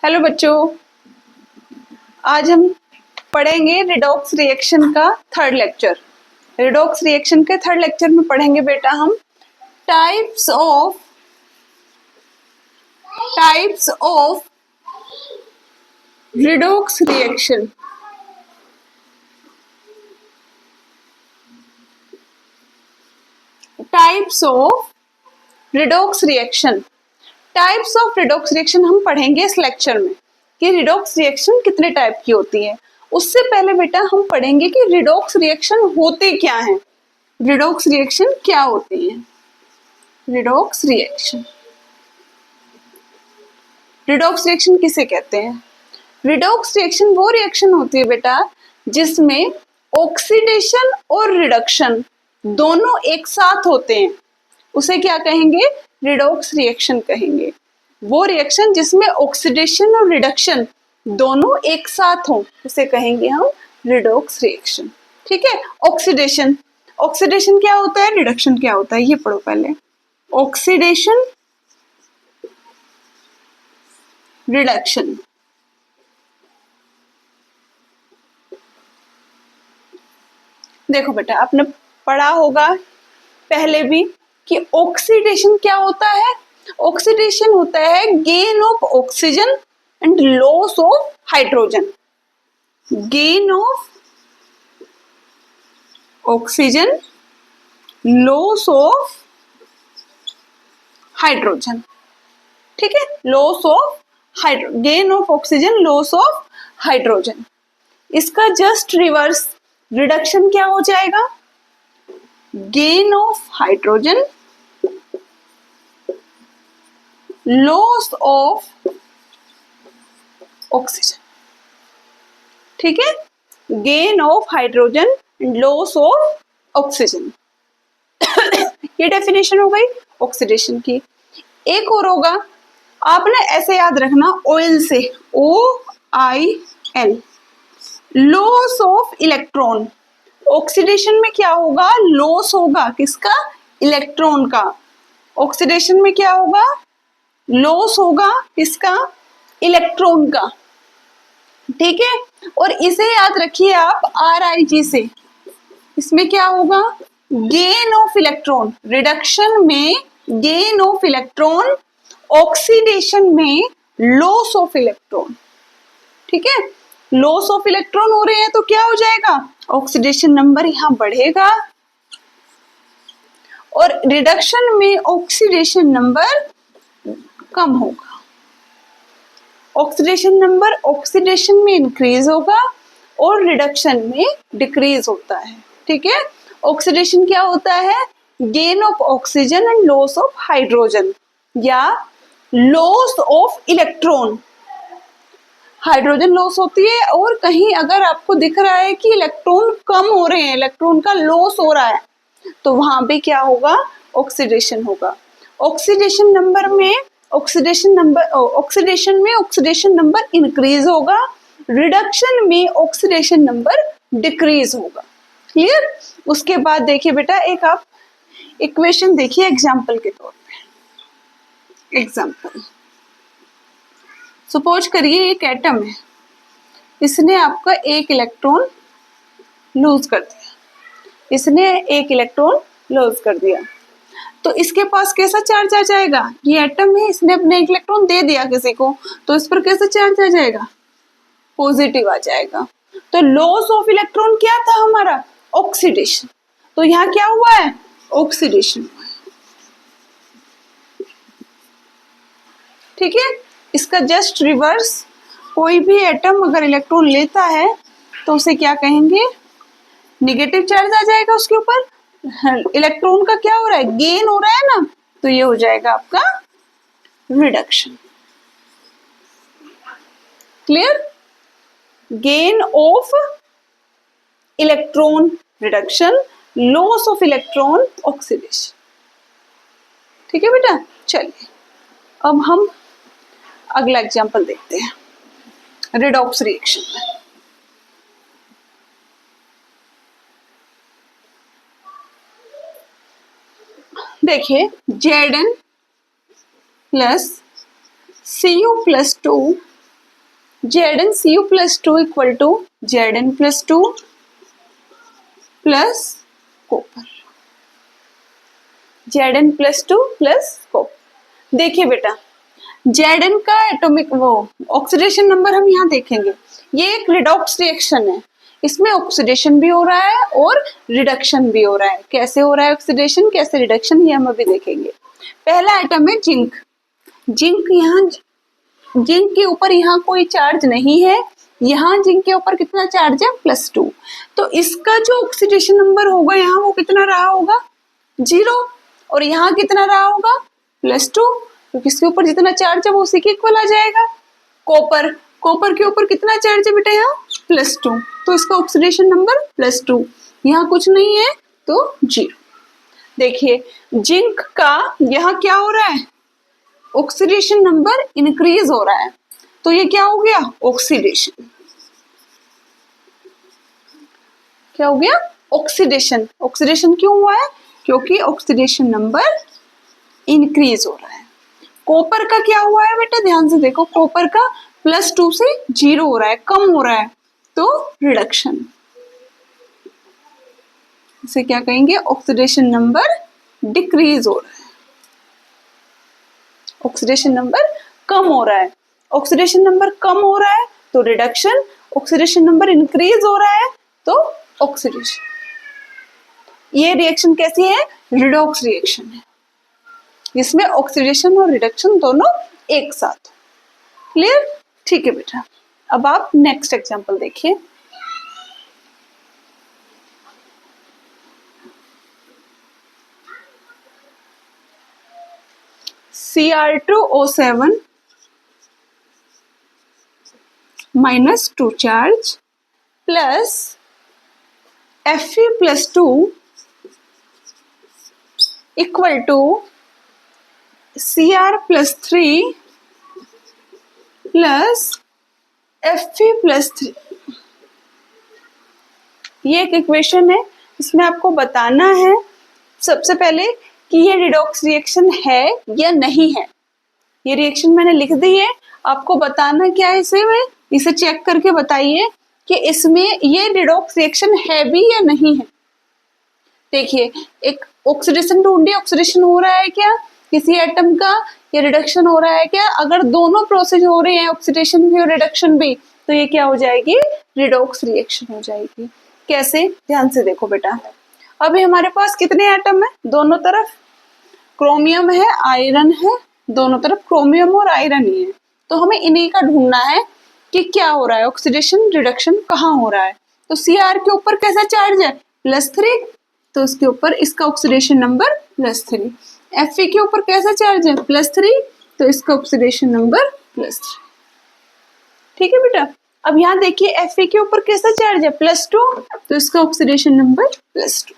Hello बच्चों, आज हम पढ़ेंगे रिडॉक्स रिएक्शन का थर्ड लेक्चर। रिडॉक्स रिएक्शन के थर्ड लेक्चर में पढ़ेंगे बेटा हम types of redox reaction. Types of redox reaction हम पढ़ेंगे इस लेक्चर में कि रिडॉक्स रिएक्शन कितने टाइप की होती है। उससे पहले बेटा हम पढ़ेंगे कि रिडॉक्स रिएक्शन होते क्या हैं, रिडॉक्स रिएक्शन क्या होती है। रिडॉक्स रिएक्शन किसे कहते हैं? रिडॉक्स रिएक्शन वो रिएक्शन होती है बेटा जिसमें ऑक्सीडेशन और रिडक्शन दोनों एक साथ होते हैं, उसे क्या कहेंगे? रिडॉक्स रिएक्शन कहेंगे। वो रिएक्शन जिसमें ऑक्सीडेशन और रिडक्शन दोनों एक साथ हो उसे कहेंगे हम रिडॉक्स रिएक्शन। ठीक है। ऑक्सीडेशन क्या होता है, रिडक्शन क्या होता है, ये पढ़ो पहले। Oxidation, reduction. देखो बेटा, आपने पढ़ा होगा पहले भी कि ऑक्सीडेशन क्या होता है। ऑक्सीडेशन होता है gain of oxygen and loss of hydrogen. Gain of oxygen, loss of hydrogen. ठीक है, loss of gain of oxygen, loss of hydrogen. इसका जस्ट रिवर्स रिडक्शन क्या हो जाएगा? Gain of hydrogen, loss of oxygen. ठीक है, gain of hydrogen, loss of oxygen. ये definition हो गई ऑक्सीडेशन की। एक और होगा, आपने ऐसे याद रखना, ऑयल से, OIL, loss of electron. Oxidation में क्या होगा? लॉस होगा किसका? इलेक्ट्रॉन का। ऑक्सीडेशन में क्या होगा? लॉस होगा किसका? इलेक्ट्रॉन का। ठीक है, और इसे याद रखिए आप RIG से। इसमें क्या होगा? Gain of electron. रिडक्शन में गेन ऑफ इलेक्ट्रॉन, ऑक्सीडेशन में लॉस ऑफ इलेक्ट्रॉन। ठीक है, लॉस ऑफ इलेक्ट्रॉन हो रहे हैं तो क्या हो जाएगा? ऑक्सीडेशन नंबर यहां बढ़ेगा, और रिडक्शन में ऑक्सीडेशन नंबर कम होगा। ऑक्सीडेशन नंबर ऑक्सीडेशन में इंक्रीज होगा और रिडक्शन में डिक्रीज होता है। ठीक है, ऑक्सीडेशन क्या होता है? Gain of oxygen and loss of hydrogen, या loss of electron. Hydrogen loss होती है, और कहीं अगर आपको दिख रहा है कि इलेक्ट्रॉन कम हो रहे हैं, इलेक्ट्रॉन का लॉस हो रहा है, तो वहां पे क्या होगा? ऑक्सीडेशन होगा। ऑक्सीडेशन में ऑक्सीडेशन नंबर इंक्रीज होगा, रिडक्शन में ऑक्सीडेशन नंबर डिक्रीज होगा। क्लियर? उसके बाद देखिए बेटा, एक आप इक्वेशन देखिए एग्जाम्पल के तौर पे। एग्जाम्पल, सपोज करिए एक एटम है, इसने आपका एक इलेक्ट्रॉन लूज कर दिया। तो इसके पास कैसा चार्ज आ जाएगा? ये एटम है, इसने अपने एक इलेक्ट्रॉन दे दिया किसी को, तो इस पर कैसा चार्ज आ जाएगा? पॉजिटिव आ जाएगा। तो लॉस ऑफ इलेक्ट्रॉन क्या था हमारा? ऑक्सीडेशन। तो यहाँ क्या हुआ है? ऑक्सीडेशन हुआ है। ठीक है, इसका जस्ट रिवर्स, कोई भी एटम अगर इलेक्ट्रॉन लेता है तो उसे क्या कहेंगे? निगेटिव चार्ज आ जाएगा उसके ऊपर। इलेक्ट्रॉन का क्या हो रहा है? गेन हो रहा है ना, तो ये हो जाएगा आपका reduction. Clear? Gain of electron, reduction, loss of electron, oxidation. ठीक है बेटा, चलिए अब हम अगला एग्जांपल देखते हैं रिडॉक्स रिएक्शन में। देखिए, Zn plus Cu plus 2 ZnCu+2 equal to Zn+2 plus copper, Zn+2 plus copper. देखिए बेटा, Zn का एटॉमिक वो ऑक्सीडेशन नंबर हम यहाँ देखेंगे, ये एक रिडॉक्स रिएक्शन है, इसमें ऑक्सीडेशन भी हो रहा है और रिडक्शन भी हो रहा है। कैसे हो रहा है ऑक्सीडेशन, कैसे रिडक्शन, ये हम अभी देखेंगे। पहला आइटम है जिंक। जिंक यहाँ, जिंक के ऊपर यहाँ कोई चार्ज नहीं है, यहाँ जिंक के ऊपर कितना चार्ज है, +2। तो इसका जो ऑक्सीडेशन नंबर होगा यहाँ वो कितना रहा होगा, 0, और यहाँ कितना रहा होगा, +2, क्योंकि इसके ऊपर जितना चार्ज है वो उसी के इक्वल आ जाएगा। कॉपर, कॉपर के ऊपर कितना चार्ज है बेटा, यहाँ +2, तो इसका ऑक्सीडेशन नंबर +2, यहाँ कुछ नहीं है तो 0। देखिए जिंक का यहाँ क्या हो रहा है, ऑक्सीडेशन नंबर इंक्रीज हो रहा है, तो ये क्या हो गया, ऑक्सीडेशन। क्या हो गया, ऑक्सीडेशन। ऑक्सीडेशन क्यों हुआ है, क्योंकि ऑक्सीडेशन नंबर इंक्रीज हो रहा है। कॉपर का क्या हुआ है बेटा, ध्यान से देखो, कॉपर का +2 से 0 हो रहा है, कम हो रहा है, तो रिडक्शन। इसे क्या कहेंगे, ऑक्सीडेशन नंबर डिक्रीज हो रहा है, ऑक्सीडेशन नंबर कम हो रहा है। ऑक्सीडेशन नंबर कम हो रहा है तो रिडक्शन, ऑक्सीडेशन नंबर इंक्रीज हो रहा है तो ऑक्सीडेशन। ये रिएक्शन कैसी है, रिडॉक्स रिएक्शन है, जिसमें ऑक्सीडेशन और रिडक्शन दोनों एक साथ। क्लियर, ठीक है बेटा। अब आप नेक्स्ट एग्जांपल देखिए। Cr2O7 -2 charge plus Fe+2 equal to Cr+3 plus Fe+3। ये एक इक्वेशन है, इसमें आपको बताना है सबसे पहले कि ये रिडॉक्स रिएक्शन है या नहीं है। ये रिएक्शन मैंने लिख दी है, आपको बताना क्या है इसे चेक करके बताइए कि इसमें ये रिडॉक्स रिएक्शन है भी या नहीं है। देखिए एक ऑक्सीडेशन ढूंढिए, ऑक्सीडेशन हो रहा है क्या किसी एटम का, या रिडक्शन हो रहा है क्या। अगर दोनों प्रोसेस हो रहे हैं, ऑक्सीडेशन भी और रिडक्शन भी, तो ये क्या हो जाएगी, रिडॉक्स रिएक्शन हो जाएगी। कैसे, ध्यान से देखो बेटा। अभी हमारे पास कितने एटम है, दोनों तरफ क्रोमियम है, आयरन है, दोनों तरफ क्रोमियम और आयरन ही है, तो हमें इन्हीं का ढूंढना है कि क्या हो रहा है, ऑक्सीडेशन रिडक्शन कहाँ हो रहा है। तो Cr के ऊपर कैसा चार्ज है, +3, तो इसके ऊपर इसका ऑक्सीडेशन नंबर +3। Fe के ऊपर कैसा चार्ज है, +3, तो इसका ऑक्सीडेशन नंबर +3। ठीक है बेटा। अब यहाँ देखिए Fe के ऊपर कैसा चार्ज है, +2, तो इसका ऑक्सीडेशन नंबर +2।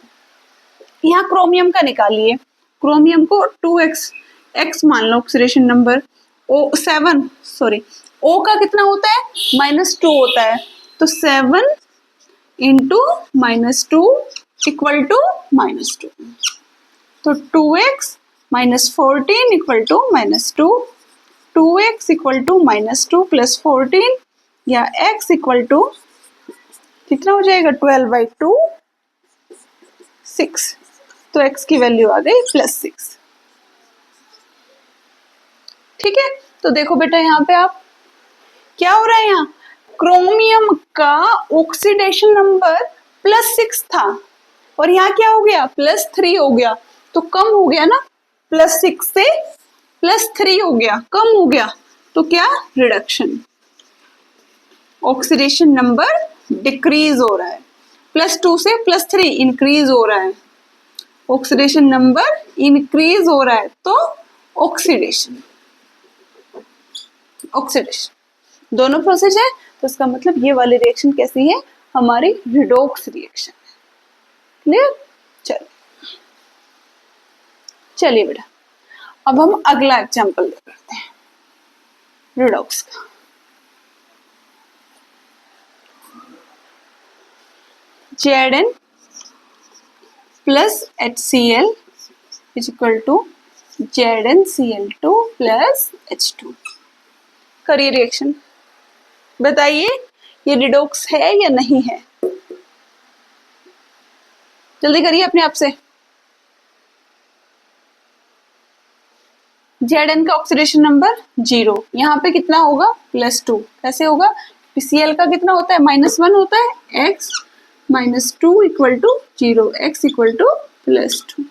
यहाँ क्रोमियम का निकालिए, क्रोमियम को 2x x मान लो ऑक्सीडेशन नंबर, O का कितना होता है, -2 होता है, तो 7 इंटू -2 इक्वल टू -2, तो 2x -14 equal to -2, 2x equal to -2 plus 14, या x इक्वल टू कितना हो जाएगा, 12/2, 6, तो x की वैल्यू आ गई +6। ठीक है, तो देखो बेटा यहाँ पे आप क्या हो रहा है, यहाँ क्रोमियम का ऑक्सीडेशन नंबर +6 था और यहाँ क्या हो गया, +3 हो गया, तो कम हो गया ना, +6 से +3 हो गया, कम हो गया, तो क्या, रिडक्शन। ऑक्सीडेशन नंबर डिक्रीज हो रहा है, +2 से +3 इंक्रीज हो रहा है, ऑक्सीडेशन नंबर इंक्रीज हो रहा है, तो ऑक्सीडेशन। ऑक्सीडेशन दोनों प्रोसेस है, तो इसका मतलब ये वाली रिएक्शन कैसी है, हमारी रिडॉक्स रिएक्शन है। क्लियर, चलिए बेटा, अब हम अगला एग्जांपल करते हैं रिडॉक्स का। Zn plus HCl is equal to ZnCl2 plus H2। करिए रिएक्शन। बताइए ये रिडॉक्स है या नहीं है, जल्दी करिए अपने आप से। Zn का ऑक्सीडेशन नंबर 0, यहाँ पे कितना होगा +2, कैसे होगा, Cl का कितना होता है -1 होता है, x -2 = 0, x = +2।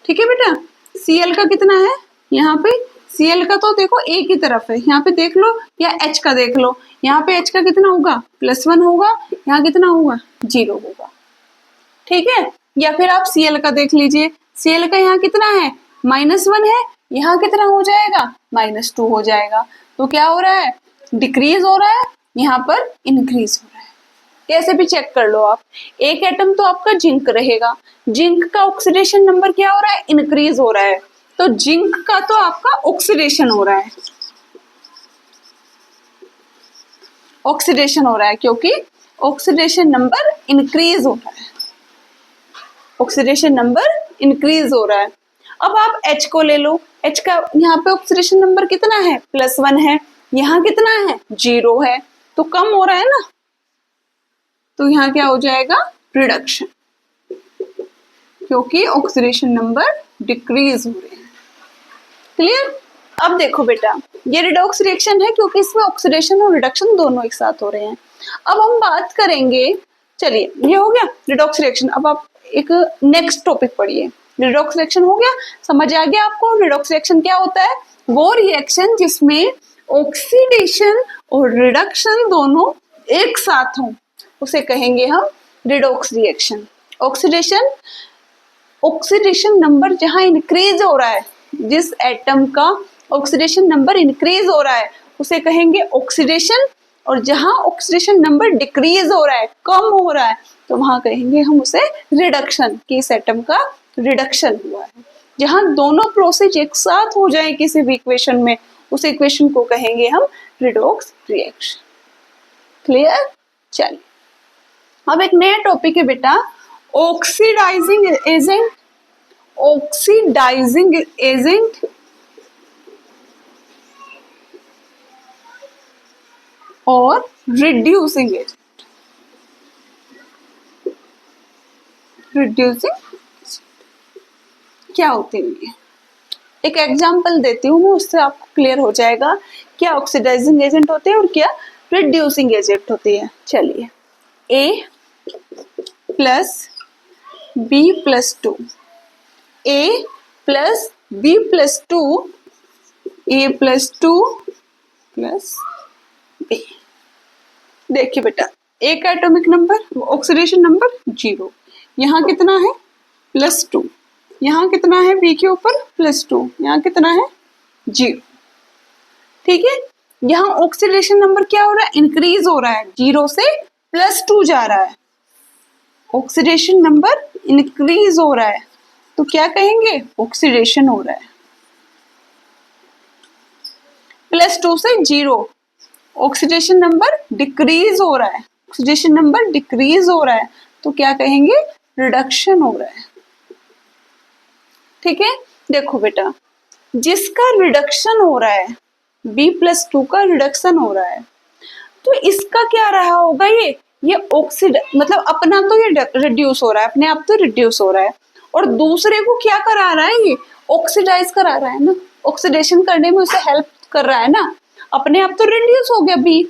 ठीक है बेटा, Cl का कितना है, यहाँ पे Cl का तो देखो एक ही तरफ है, यहाँ पे देख लो, या H का देख लो, यहाँ पे H का कितना होगा +1 होगा, यहाँ कितना होगा 0 होगा। ठीक है, या फिर आप Cl का देख लीजिए, Cl का यहाँ कितना है -1 है, यहाँ कितना हो जाएगा -2 हो जाएगा। तो क्या हो रहा है, डिक्रीज हो रहा है, यहाँ पर इंक्रीज हो रहा है। कैसे भी चेक कर लो आप। एक एटम तो आपका जिंक रहेगा, जिंक का ऑक्सीडेशन नंबर क्या हो रहा है, इंक्रीज हो रहा है, तो जिंक का तो आपका ऑक्सीडेशन हो रहा है, ऑक्सीडेशन हो रहा है, क्योंकि ऑक्सीडेशन नंबर इंक्रीज हो रहा है, ऑक्सीडेशन नंबर इंक्रीज हो रहा है। अब आप H को ले लो, H का यहाँ पे ऑक्सीडेशन नंबर कितना है +1 है, यहाँ कितना है 0 है, तो कम हो रहा है ना, तो यहाँ क्या हो जाएगा रिडक्शन, क्योंकि ऑक्सीडेशन नंबर डिक्रीज हो रहे हैं। क्लियर। अब देखो बेटा, ये रिडॉक्स रिएक्शन है क्योंकि इसमें ऑक्सीडेशन और रिडक्शन दोनों एक साथ हो रहे हैं। अब हम बात करेंगे, चलिए ये हो गया रिडॉक्स रिएक्शन। अब आप एक नेक्स्ट टॉपिक पढ़िए। रिडॉक्स रिएक्शन हो गया, समझ आ गया आपको रिडॉक्स रिएक्शन क्या होता है, वो रिएक्शन जिसमें ऑक्सीडेशन और रिडक्शन दोनों एक साथ हों, उसे कहेंगे हम redox reaction. Oxidation, oxidation number जहां इंक्रीज हो रहा है, जिस एटम का ऑक्सीडेशन नंबर इंक्रीज हो रहा है उसे कहेंगे ऑक्सीडेशन, और जहां ऑक्सीडेशन नंबर डिक्रीज हो रहा है, कम हो रहा है, तो वहां कहेंगे हम उसे रिडक्शन, कि इस एटम का रिडक्शन हुआ है। जहां दोनों प्रोसेस एक साथ हो जाए किसी भी इक्वेशन में, उस इक्वेशन को कहेंगे हम रिडॉक्स रिएक्शन। क्लियर। चलिए अब एक नया टॉपिक है बेटा, ऑक्सीडाइजिंग एजेंट, ऑक्सीडाइजिंग एजेंट और रिड्यूसिंग एजेंट। रिड्यूसिंग क्या होते हैं ये, एक एग्जांपल देती हूँ मैं, उससे आपको क्लियर हो जाएगा क्या ऑक्सीडाइजिंग एजेंट होते हैं और क्या रिड्यूसिंग एजेंट होती है। चलिए, A + B + 2, A + B + 2, A + 2 + B। देखिए बेटा, A का एटॉमिक नंबर, ऑक्सीडेशन नंबर 0, यहाँ कितना है +2, यहाँ कितना है B के ऊपर +2, यहाँ कितना है 0। ठीक है, यहाँ ऑक्सीडेशन नंबर क्या हो रहा है, इंक्रीज हो रहा है, 0 से +2 जा रहा है, ऑक्सीडेशन नंबर इंक्रीज हो रहा है, तो क्या कहेंगे ऑक्सीडेशन हो रहा है। +2 से 0, ऑक्सीडेशन नंबर डिक्रीज हो रहा है, ऑक्सीडेशन नंबर डिक्रीज हो रहा है, तो क्या कहेंगे रिडक्शन हो रहा है। ठीक है, देखो बेटा, जिसका रिडक्शन हो रहा है, B + 2 का रिडक्शन हो रहा है, तो इसका क्या रहा होगा, ये ऑक्सीड मतलब अपना तो ये रिड्यूस हो रहा है, अपने आप तो रिड्यूस हो रहा है, और दूसरे को क्या करा रहा है, ये ऑक्सीडाइज करा रहा है ना, ऑक्सीडेशन करने में उसे हेल्प कर रहा है ना, अपने आप तो रिड्यूस हो गया B,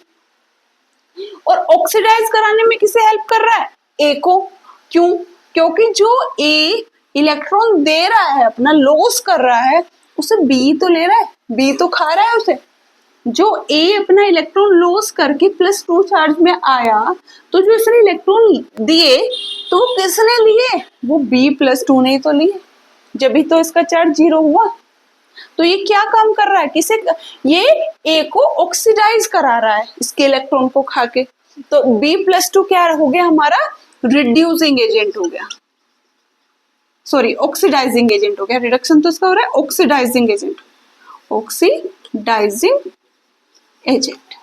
और ऑक्सीडाइज कराने में किसे हेल्प कर रहा है, A को। क्यों, क्योंकि जो A इलेक्ट्रॉन दे रहा है, अपना लॉस कर रहा है, उसे B तो ले रहा है, B तो खा रहा है उसे। जो A अपना इलेक्ट्रॉन लॉस करके +2 चार्ज में आया, तो जो इसने इलेक्ट्रॉन दिए तो वो किसने लिए, वो B + 2 ने तो लिए, जब भी तो इसका चार्ज 0 हुआ। तो ये क्या काम कर रहा है, किसे, ये A को ऑक्सीडाइज करा रहा है इसके इलेक्ट्रॉन को खा के, तो B + 2 क्या हो गया हमारा, रिड्यूसिंग एजेंट हो गया, सॉरी ऑक्सीडाइजिंग एजेंट हो गया, रिडक्शन तो इसका हो रहा है ऑक्सीडाइजिंग एजेंट, ऑक्सीडाइजिंग एजेंट।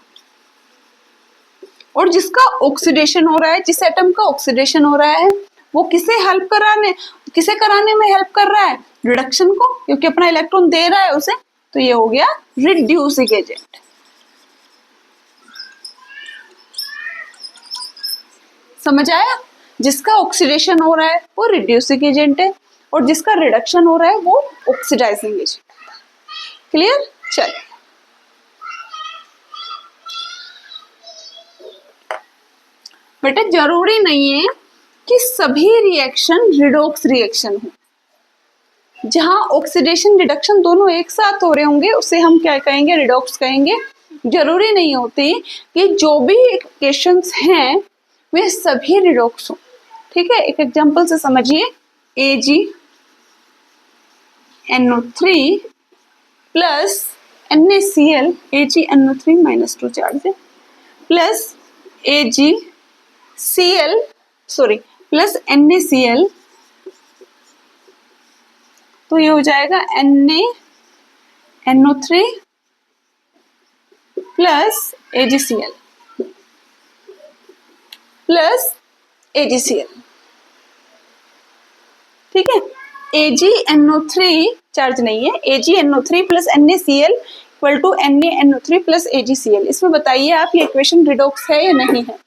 और जिसका ऑक्सीडेशन हो रहा है, जिस एटम का ऑक्सीडेशन हो रहा है, वो किसे कराने में हेल्प कर रहा है, रिडक्शन को, क्योंकि अपना इलेक्ट्रॉन दे रहा है उसे, तो ये हो गया रिड्यूसिंग एजेंट। समझ आया? जिसका ऑक्सीडेशन हो रहा है वो रिड्यूसिंग एजेंट है और जिसका रिडक्शन हो रहा है वो ऑक्सीडाइजिंग एजेंट। क्लियर? चलिए बेटा, जरूरी नहीं है कि सभी रिएक्शन रिडॉक्स रिएक्शन हो। जहां ऑक्सीडेशन रिडक्शन दोनों एक साथ हो रहे होंगे उसे हम क्या कहेंगे? रिडॉक्स कहेंगे। जरूरी नहीं होती कि जो भी इक्वेशंस हैं वे सभी रिडॉक्स हो। ठीक है, एक एग्जांपल से समझिए। AgNO3 plus NaCl, AgNO3 -2 charge है, प्लस प्लस NaCl, तो ये हो जाएगा NaNO3 plus AgCl plus AgCl। ठीक है, AgNO3 चार्ज नहीं है, AgNO3 plus NaCl equal to NaNO3 plus AgCl। इसमें बताइए आप ये इक्वेशन रिडॉक्स है या नहीं है?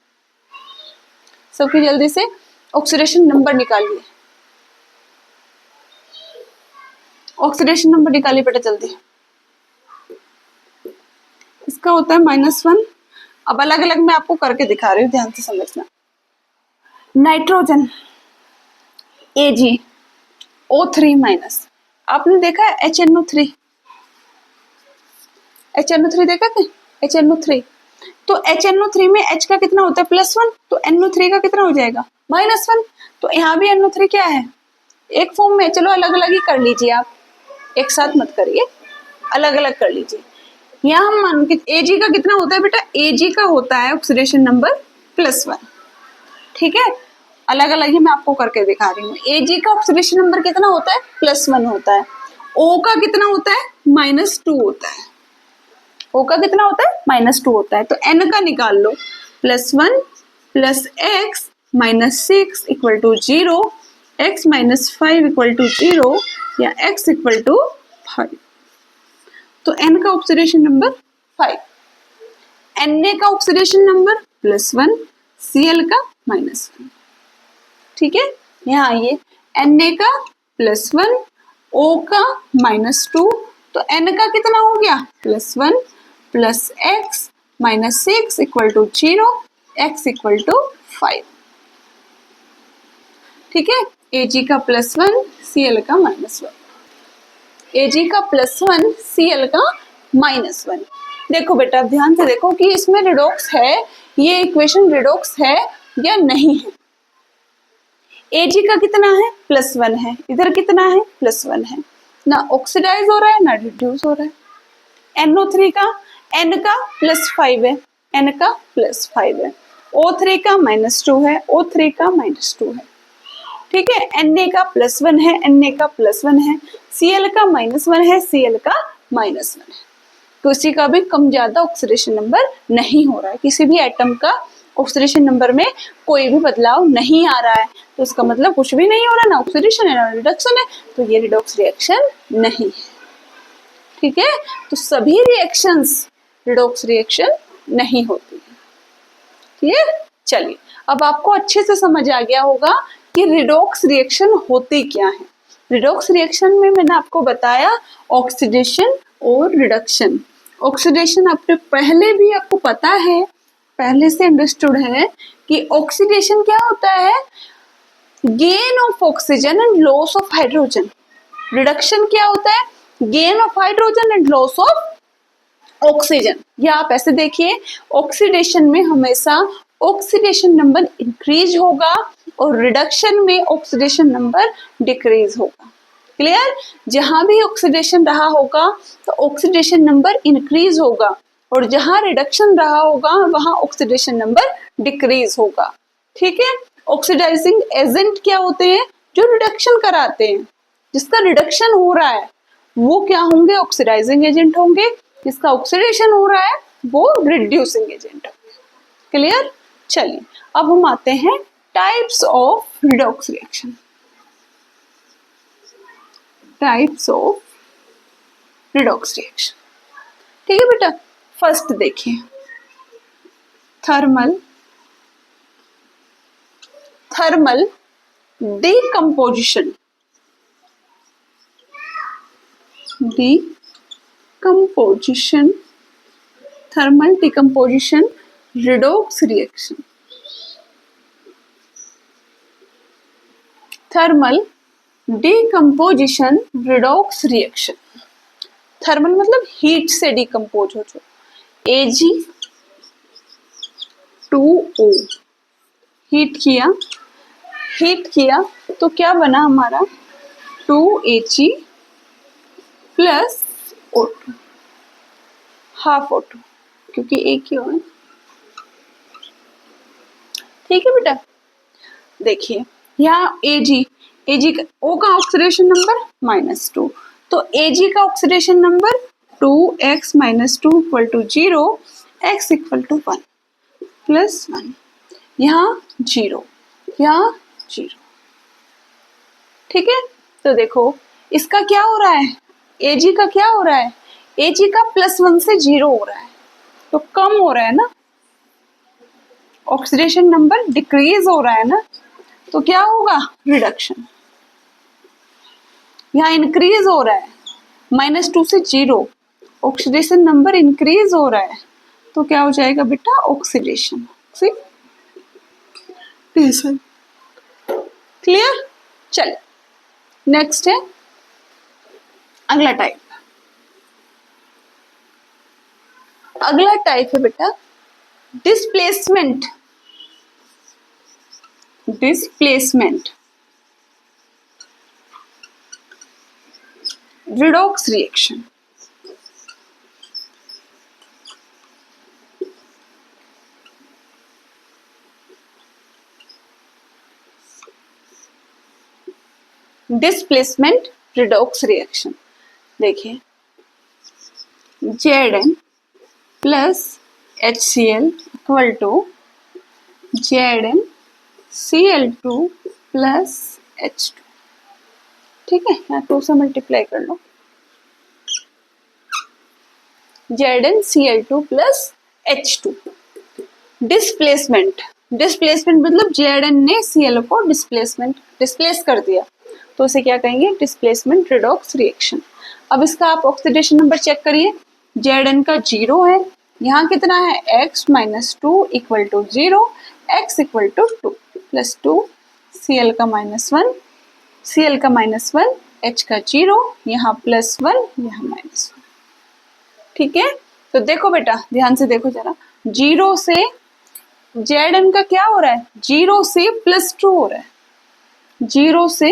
सबकी जल्दी से ऑक्सीडेशन नंबर निकालिए, ऑक्सीडेशन नंबर निकालिए बेटा जल्दी। इसका होता है -1। अब अलग अलग मैं आपको करके दिखा रही हूँ, ध्यान से समझना। नाइट्रोजन AgO3 माइनस, आपने देखा है HNO3, HNO3 देखा क्या? HNO3, तो HNO3 में H का कितना होता है? +1, तो NO3 का कितना हो जाएगा? -1। तो यहाँ भी NO3 क्या है? एक फॉर्म में। चलो अलग अलग ही कर लीजिए आप, एक साथ मत करिए, अलग अलग कर लीजिए। यहाँ हम मान के Ag का कितना होता है बेटा? Ag का होता है ऑक्सीडेशन नंबर +1। ठीक है, अलग अलग ही मैं आपको करके दिखा रही हूँ। Ag का ऑक्सीडेशन नंबर कितना होता है? +1 होता है। O का कितना होता है? -2 होता है। O का कितना होता है? -2 होता है। तो N का निकाल लो, +1 plus x -6 equal to 0, x -5 equal to 0 या x इक्वल टू 5। तो N का ऑक्सीडेशन नंबर 5, Na का ऑक्सीडेशन नंबर +1, Cl का -1। ठीक है, यहाँ आइए, Na का +1, O का -2, तो N का कितना हो गया? +1 plus x -6 equal to 0, x equal to 5। ठीक है, Ag का +1, Cl का -1, Ag का +1, Cl का -1। देखो बेटा ध्यान से देखो कि इसमें रिडॉक्स है, ये इक्वेशन रिडॉक्स है या नहीं है। Ag का कितना है? +1 है, इधर कितना है? +1 है, ना ऑक्सीडाइज हो रहा है ना रिड्यूस हो रहा है। NO3 का, N का +5 है, N का +5 है, O3 का -2 है, O3 का -2 है। ठीक है, Na का +1 है, Na का +1 है, Cl का -1 है, Cl का -1 है। तो इसी का भी कम ज्यादा ऑक्सीडेशन नंबर नहीं हो रहा है, किसी भी एटम का ऑक्सीडेशन नंबर में कोई भी बदलाव नहीं आ रहा है, तो इसका मतलब कुछ भी नहीं हो रहा, ना ऑक्सीडेशन है ना रिडक्शन है, तो ये रिडॉक्स रिएक्शन नहीं है। ठीक है, तो सभी रिएक्शंस रिडॉक्स रिएक्शन नहीं होती है। क्लियर? चलिए, अब आपको अच्छे से समझ आ गया होगा कि रिडॉक्स रिएक्शन होती क्या है। रिडॉक्स रिएक्शन में मैंने आपको बताया ऑक्सीडेशन और रिडक्शन। ऑक्सीडेशन आपने पहले भी आपको पता है, पहले से अंडरस्टूड है कि ऑक्सीडेशन क्या होता है? Gain of oxygen and loss of hydrogen. Reduction क्या होता है? Gain of hydrogen and loss of oxygen. या आप ऐसे देखिए, ऑक्सीडेशन में हमेशा ऑक्सीडेशन नंबर इंक्रीज होगा और रिडक्शन में ऑक्सीडेशन नंबर डिक्रीज होगा। क्लियर? जहां भी ऑक्सीडेशन रहा होगा तो ऑक्सीडेशन नंबर इंक्रीज होगा और जहां रिडक्शन रहा होगा वहां ऑक्सीडेशन नंबर डिक्रीज होगा। ठीक है, ऑक्सीडाइजिंग एजेंट क्या होते हैं? जो रिडक्शन कराते हैं। जिसका रिडक्शन हो रहा है वो क्या होंगे? ऑक्सीडाइजिंग एजेंट होंगे। जिसका ऑक्सीडेशन हो रहा है वो रिड्यूसिंग एजेंट होंगे। क्लियर? चलिए, अब हम आते हैं types of redox reaction. Types of redox reaction. ठीक है बेटा, फर्स्ट देखिए, thermal thermal decomposition thermal decomposition redox reaction. Thermal decomposition redox reaction. Thermal मतलब हीट से डिकम्पोज हो जो. Ag2O हीट किया तो क्या बना हमारा 2Ag plus O2 half O2 क्योंकि एक ही हो. ठीक है बेटा. देखिए यहाँ Ag का O का ऑक्सीडेशन नंबर -2, तो Ag का oxidation number 2x - 2 equal to 0, x equal to 1 plus 1. यहाँ 0, यहाँ 0. ठीक है. तो देखो इसका क्या हो रहा है, Ag का क्या हो रहा है, Ag का +1 से 0 हो रहा है, तो कम हो रहा है ना, ऑक्सीडेशन नंबर डिक्रीज हो रहा है ना, तो क्या होगा रिडक्शन. यहाँ इंक्रीज हो रहा है -2 से 0, ऑक्सीडेशन नंबर इंक्रीज हो रहा है, तो क्या हो जाएगा बेटा ऑक्सीडेशन. क्लियर. चल नेक्स्ट है अगला टाइप. अगला टाइप है बेटा displacement redox reaction. Displacement redox reaction. देखिए Zn plus HCl equal to ZnCl2 plus H2. ठीक है, यहाँ 2 से मल्टीप्लाई कर लो. ZnCl2 plus H2. डिस्प्लेसमेंट मतलब Zn ने Cl को डिस्प्लेस कर दिया, तो उसे क्या कहेंगे डिस्प्लेसमेंट रिडॉक्स रिएक्शन. अब इसका आप ऑक्सीडेशन नंबर चेक करिए. Zn का 0 है, यहाँ कितना है x - 2 equal to 0, x equal to 2 plus 2, Cl का -1, H का 0, यहाँ +1, यहाँ -1. ठीक है. तो देखो बेटा ध्यान से देखो जरा, 0 से Zn का क्या हो रहा है, 0 से +2 हो रहा है, 0 से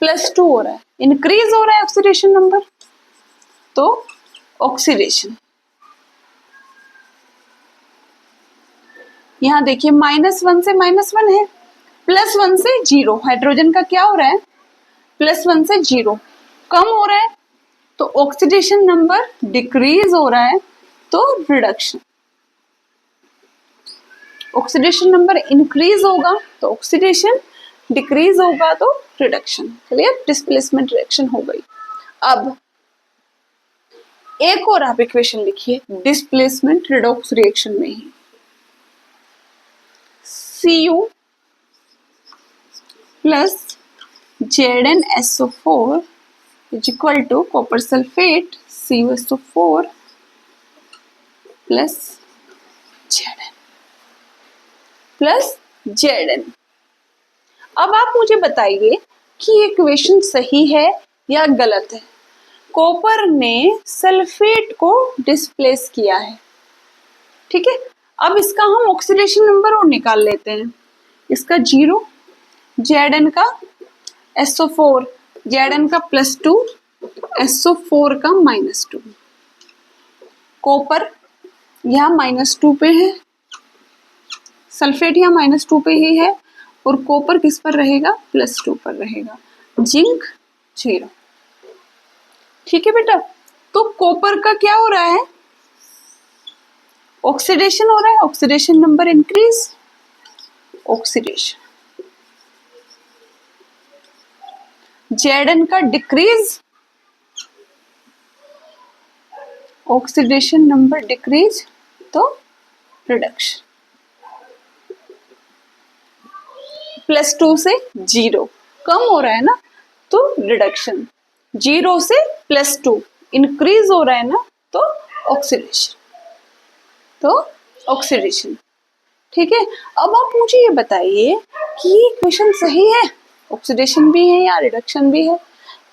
+2 हो रहा है, इंक्रीज हो रहा है ऑक्सीडेशन नंबर, तो ऑक्सीडेशन. यहाँ देखिए -1 से -1 है, +1 से 0, हाइड्रोजन का क्या हो रहा है +1 से 0 कम हो रहा है, तो ऑक्सीडेशन नंबर डिक्रीज हो रहा है, तो रिडक्शन. ऑक्सीडेशन नंबर इंक्रीज होगा तो ऑक्सीडेशन, डिक्रीज होगा तो रिडक्शन. क्लियर. डिस्प्लेसमेंट रिएक्शन हो गई. अब एक और आप इक्वेशन लिखिए डिस्प्लेसमेंट रिडॉक्स रिएक्शन में ही. Cu plus ZnSO4 is equal to copper sulphate CuSO4 plus Zn. अब आप मुझे बताइए कि ये इक्वेशन सही है या गलत है. कॉपर ने सल्फेट को डिस्प्लेस किया है. ठीक है. अब इसका हम ऑक्सीडेशन नंबर और निकाल लेते हैं. इसका 0, Zn का SO4, Zn का +2, SO4 का -2. कॉपर यहाँ -2 पे है, सल्फेट यहाँ -2 पे ही है, और कॉपर किस पर रहेगा +2 पर रहेगा. जिंक 0. ठीक है बेटा. तो कॉपर का क्या हो रहा है, ऑक्सीडेशन हो रहा है, oxidation number increase, oxidation. Zn का डिक्रीज, ऑक्सीडेशन नंबर डिक्रीज, तो रिडक्शन. +2 से 0, कम हो रहा है ना तो रिडक्शन, 0 से +2 इंक्रीज हो रहा है ना तो ऑक्सीडेशन, ठीक है। अब आप मुझे ये बताइए कि ये इक्वेशन सही है, ऑक्सीडेशन भी है या रिडक्शन भी है,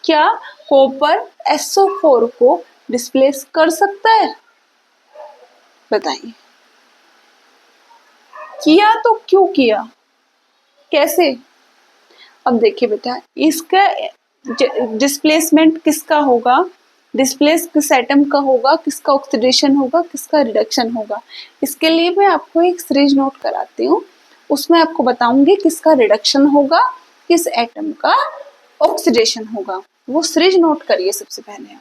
क्या कॉपर SO4 को डिस्प्लेस कर सकता है? बताइए। किया तो क्यों किया, कैसे? अब देखिए बेटा, इसका डिस्प्लेसमेंट किसका होगा, डिस्प्लेस किस एटम का होगा, किसका ऑक्सीडेशन होगा, किसका रिडक्शन होगा। इसके लिए मैं आपको एक सीरीज नोट कराती हूँ, उसमें आपको बताऊंगी किसका रिडक्शन होगा, किस एटम का ऑक्सीडेशन होगा। वो सीरीज नोट करिए सबसे पहले आप।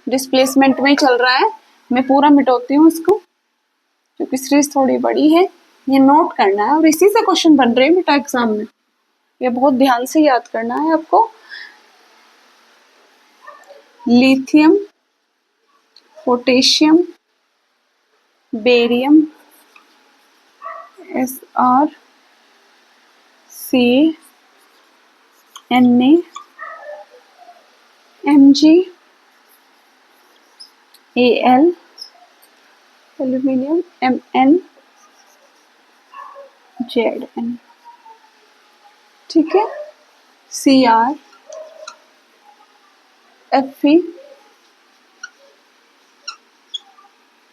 डिस्प्लेसमेंट में चल रहा है, मैं पूरा मिटाती हूँ इसको क्योंकि सीरीज थोड़ी बड़ी है, ये नोट करना है और इसी से क्वेश्चन बन रहे हैं बेटा एग्जाम में, ये बहुत ध्यान से याद करना है आपको। Lithium, potassium, barium, Sr, Ca, Na, Mg, Al, aluminium, Mn, Zn, ठीक है। Cr, Fe,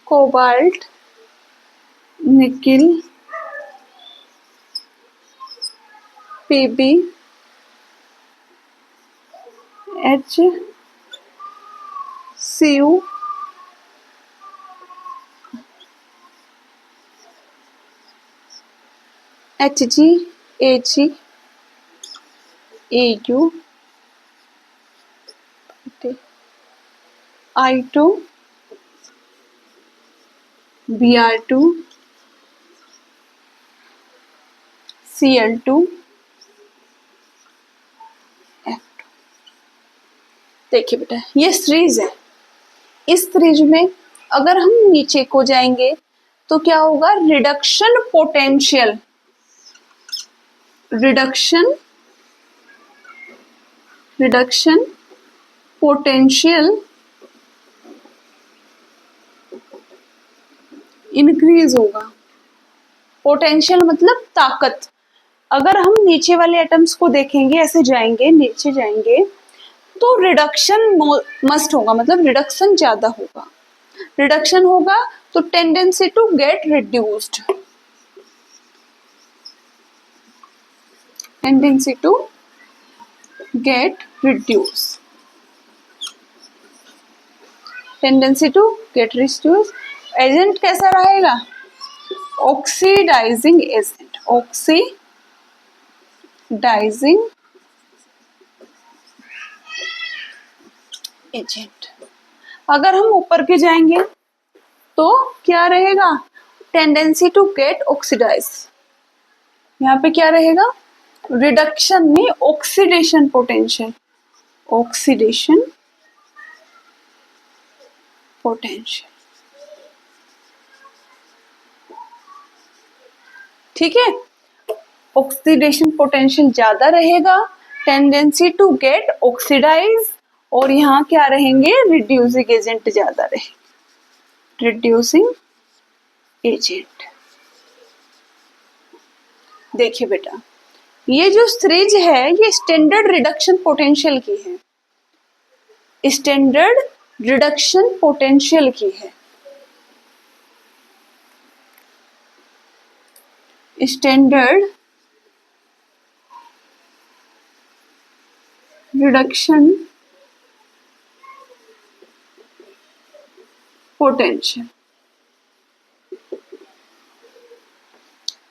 cobalt, nickel, Pb, H, Cu, Hg, Ag, Au, I2, Br2, Cl2, F2। देखिए बेटा, ये सीरीज है, इस सीरीज में अगर हम नीचे को जाएंगे तो क्या होगा, reduction potential, reduction potential increase होगा। पोटेंशियल मतलब ताकत। अगर हम नीचे वाले एटम्स को देखेंगे, ऐसे जाएंगे नीचे जाएंगे तो रिडक्शन मस्ट होगा, मतलब रिडक्शन ज्यादा होगा। रिडक्शन होगा तो tendency to get reduced, tendency to get reduce, tendency to get reduce. Agent कैसा रहेगा, ऑक्सीडाइजिंग एजेंट, ऑक्सीडाइजिंग एजेंट। अगर हम ऊपर के जाएंगे तो क्या रहेगा, टेंडेंसी टू गेट ऑक्सीडाइज, यहाँ पे क्या रहेगा, रिडक्शन में ऑक्सीडेशन पोटेंशियल, ऑक्सीडेशन पोटेंशियल, ठीक है। ऑक्सीडेशन पोटेंशियल ज्यादा रहेगा, टेंडेंसी टू गेट ऑक्सीडाइज, और यहाँ क्या रहेंगे, रिड्यूसिंग एजेंट ज्यादा रहे, रिड्यूसिंग एजेंट। देखिए बेटा, ये जो सीरीज है ये स्टैंडर्ड रिडक्शन पोटेंशियल की है, स्टैंडर्ड रिडक्शन पोटेंशियल की है, standard reduction potential,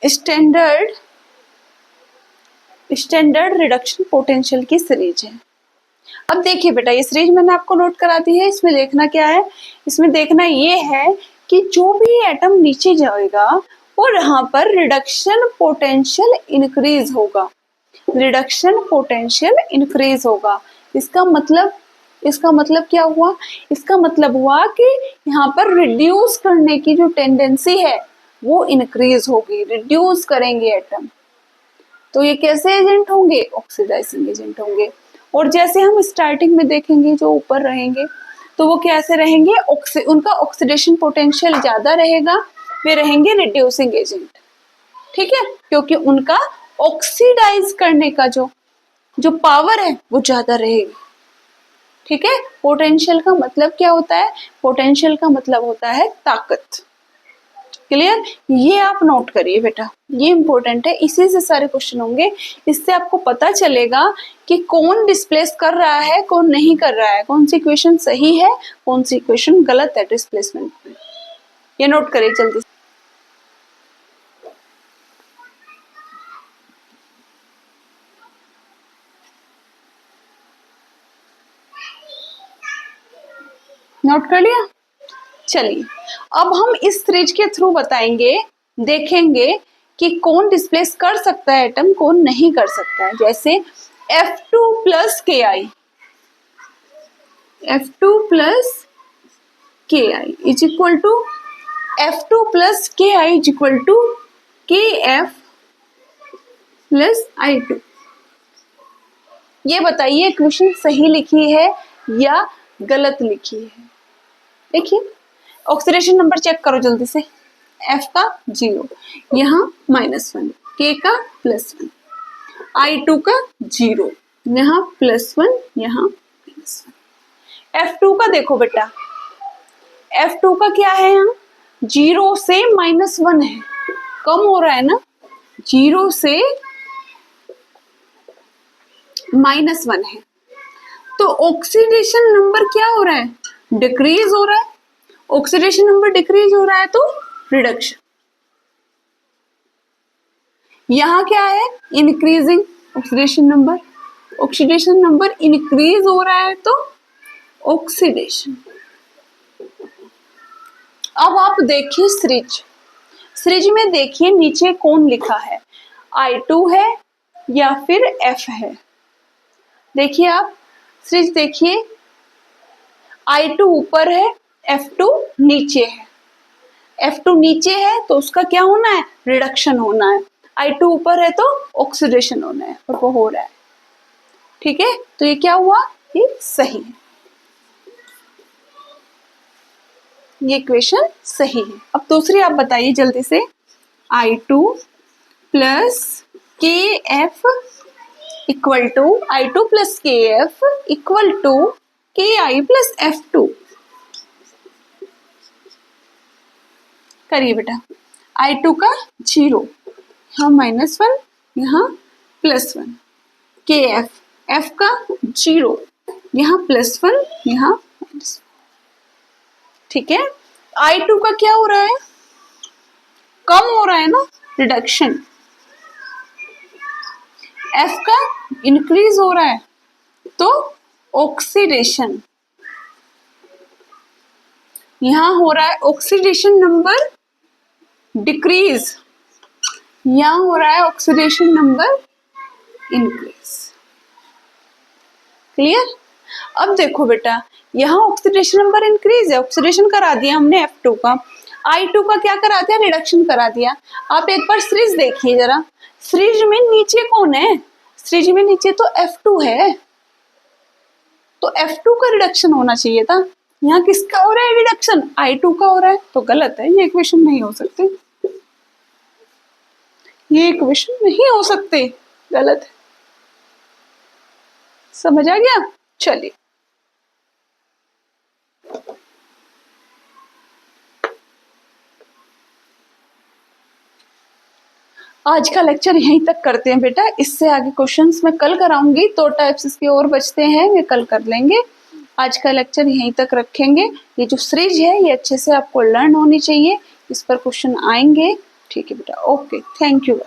standard reduction potential की सीरीज है। अब देखिए बेटा, ये सीरीज मैंने आपको नोट करा दी है, इसमें देखना क्या है, इसमें देखना ये है कि जो भी एटम नीचे जाएगा और यहाँ पर रिडक्शन पोटेंशियल इंक्रीज होगा, रिडक्शन पोटेंशियल इंक्रीज होगा। इसका मतलब क्या हुआ, इसका मतलब हुआ कि यहाँ पर रिड्यूस करने की जो टेंडेंसी है वो इंक्रीज होगी, रिड्यूस करेंगे एटम। तो ये कैसे एजेंट होंगे? ऑक्सीडाइजिंग एजेंट होंगे। और जैसे हम स्टार्टिंग में देखेंगे जो ऊपर रहेंगे तो वो कैसे रहेंगे? उनका ऑक्सीडेशन पोटेंशियल ज्यादा रहेगा, वे रहेंगे रिड्यूसिंग एजेंट। ठीक है, क्योंकि उनका ऑक्सीडाइज करने का जो पावर है वो ज्यादा रहेगी। ठीक है, पोटेंशियल का मतलब क्या होता है? पोटेंशियल का मतलब होता है ताकत। क्लियर? ये आप नोट करिए बेटा, ये इंपॉर्टेंट है, इसी से सारे क्वेश्चन होंगे। इससे आपको पता चलेगा कि कौन डिस्प्लेस कर रहा है, कौन नहीं कर रहा है, कौन सी इक्वेशन सही है, कौन सी इक्वेशन गलत है डिस्प्लेसमेंट में। ये नोट करिए जल्दी से। नोट कर लिया? चलिए, अब हम इस सीरीज के थ्रू बताएंगे, देखेंगे कि कौन डिस्प्लेस कर सकता है एटम, कौन नहीं कर सकता है। जैसे F2 plus K I, F2 plus K I is equal to F2 plus K I is equal to KF plus I2। ये बताइए इक्वेशन सही लिखी है या गलत लिखी है? देखिए, ऑक्सीडेशन नंबर चेक करो जल्दी से। F का 0, यहाँ -1, K का +1, I2 का 0, यहाँ +1, यहाँ -1। F2 का देखो बेटा, F2 का क्या है? यहाँ 0 से -1 है, कम हो रहा है ना, 0 से -1 है, तो ऑक्सीडेशन नंबर क्या हो रहा है? डिक्रीज हो रहा है। ऑक्सीडेशन नंबर डिक्रीज हो रहा है तो रिडक्शन। यहाँ क्या है? Increasing oxidation number. Oxidation number increase हो रहा है तो ऑक्सीडेशन। अब आप देखिए सीरीज में देखिए नीचे कौन लिखा है, I2 है या फिर F है? देखिए आप सीरीज देखिए, I2 ऊपर है, F2 नीचे है। F2 नीचे है तो उसका क्या होना है? रिडक्शन होना है। I2 ऊपर है तो ऑक्सीडेशन होना है, और वो हो रहा है। ठीक है, तो ये क्या हुआ? ये सही है, ये इक्वेशन सही है। अब दूसरी आप बताइए जल्दी से। I2 plus KF equal to I2 plus KF equal to KI plus F2। करिए बेटा। I2 का 0, यहाँ -1, यहाँ +1, KF, F का 0, यहाँ +1, यहाँ -1। ठीक है, I2 का क्या हो रहा है? कम हो रहा है ना, रिडक्शन। F का इंक्रीज हो रहा है तो ऑक्सीडेशन। यहाँ हो रहा है ऑक्सीडेशन नंबर डिक्रीज, यहाँ हो रहा है ऑक्सीडेशन नंबर इंक्रीज। क्लियर? अब देखो बेटा, यहाँ ऑक्सीडेशन नंबर इंक्रीज है, ऑक्सीडेशन करा दिया हमने F2 का। I2 का क्या करा दिया? रिडक्शन करा दिया। आप एक बार सीरीज देखिए जरा, सीरीज में नीचे कौन है? सीरीज में नीचे तो F2 है, तो F2 का रिडक्शन होना चाहिए था। यहाँ किसका हो रहा है रिडक्शन? I2 का हो रहा है, तो गलत है, ये इक्वेशन नहीं हो सकते, ये इक्वेशन नहीं हो सकते, गलत है। समझ आ गया? चलिए, आज का लेक्चर यहीं तक करते हैं बेटा। इससे आगे क्वेश्चंस मैं कल कराऊंगी, तो टाइप्स इसके और बचते हैं, वे कल कर लेंगे। आज का लेक्चर यहीं तक रखेंगे। ये जो सीरीज है ये अच्छे से आपको लर्न होनी चाहिए, इस पर क्वेश्चन आएंगे। ठीक है बेटा, ओके, थैंक यू।